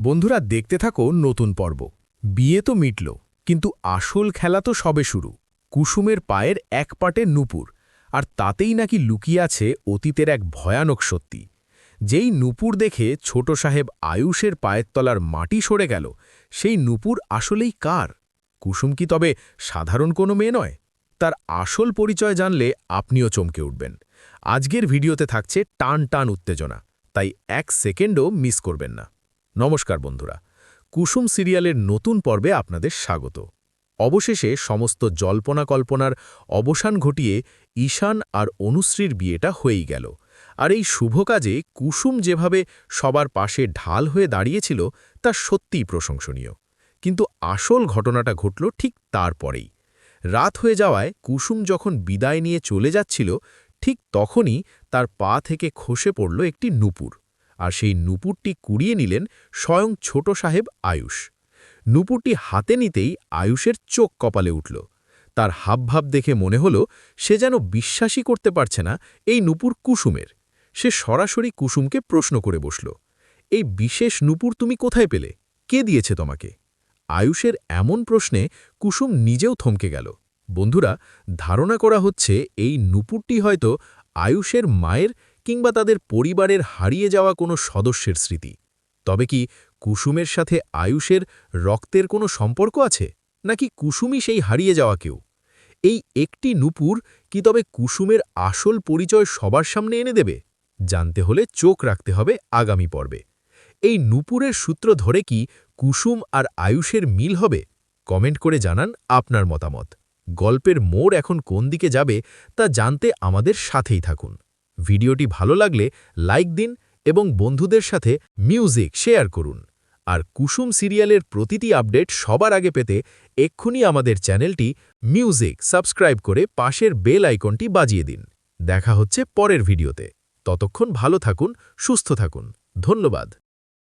বন্ধুরা দেখতে থাকো নতুন পর্ব। বিয়ে তো মিটল, কিন্তু আসল খেলা তো সবে শুরু। কুসুমের পায়ের এক পাটে নূপুর, আর তাতেই নাকি লুকিয়ে আছে অতীতের এক ভয়ানক সত্যি। যেই নূপুর দেখে ছোট সাহেব আয়ুষের পায়ের তলার মাটি সরে গেল, সেই নূপুর আসলেই কার? কুসুম কি তবে সাধারণ কোনো মেয়ে নয়? তার আসল পরিচয় জানলে আপনিও চমকে উঠবেন। আজকের ভিডিওতে থাকছে টান টান উত্তেজনা, তাই এক সেকেন্ডও মিস করবেন না। নমস্কার বন্ধুরা, কুসুম সিরিয়ালের নতুন পর্বে আপনাদের স্বাগত। অবশেষে সমস্ত জল্পনা কল্পনার অবসান ঘটিয়ে ঈশান আর অনুশ্রীর বিয়েটা হয়েই গেল। আর এই শুভ কাজে কুসুম যেভাবে সবার পাশে ঢাল হয়ে দাঁড়িয়েছিল তা সত্যিই প্রশংসনীয়। কিন্তু আসল ঘটনাটা ঘটল ঠিক তারপরেই। রাত হয়ে যাওয়ায় কুসুম যখন বিদায় নিয়ে চলে যাচ্ছিল, ঠিক তখনই তার পা থেকে খসে পড়ল একটি নূপুর। আর সেই নূপুরটি কুড়িয়ে নিলেন স্বয়ং ছোট সাহেব আয়ুষ। নূপুরটি হাতে নিতেই আয়ুষের চোখ কপালে উঠল। তার হাবভাব দেখে মনে হল সে যেন বিশ্বাসই করতে পারছে না এই নূপুর কুসুমের। সে সরাসরি কুসুমকে প্রশ্ন করে বসল, এই বিশেষ নূপুর তুমি কোথায় পেলে? কে দিয়েছে তোমাকে? আয়ুষের এমন প্রশ্নে কুসুম নিজেও থমকে গেল। বন্ধুরা, ধারণা করা হচ্ছে এই নূপুরটি হয়তো আয়ুষের মায়ের কিংবা তাদের পরিবারের হারিয়ে যাওয়া কোনো সদস্যের স্মৃতি। তবে কি কুসুমের সাথে আয়ুষের রক্তের কোনো সম্পর্ক আছে, নাকি কুসুমই সেই হারিয়ে যাওয়া কেউ? এই একটি নূপুর কি তবে কুসুমের আসল পরিচয় সবার সামনে এনে দেবে? জানতে হলে চোখ রাখতে হবে আগামী পর্বে। এই নূপুরের সূত্র ধরে কি কুসুম আর আয়ুষের মিল হবে? কমেন্ট করে জানান আপনার মতামত। গল্পের মোড় এখন কোন দিকে যাবে তা জানতে আমাদের সাথেই থাকুন। ভিডিওটি ভালো লাগলে লাইক দিন এবং বন্ধুদের সাথে মিউজিক শেয়ার করুন। আর কুসুম সিরিয়ালের প্রতিটি আপডেট সবার আগে পেতে এক্ষুনি আমাদের চ্যানেলটি মিউজিক সাবস্ক্রাইব করে পাশের বেল আইকনটি বাজিয়ে দিন। দেখা হচ্ছে পরের ভিডিওতে। ততক্ষণ ভালো থাকুন, সুস্থ থাকুন। ধন্যবাদ।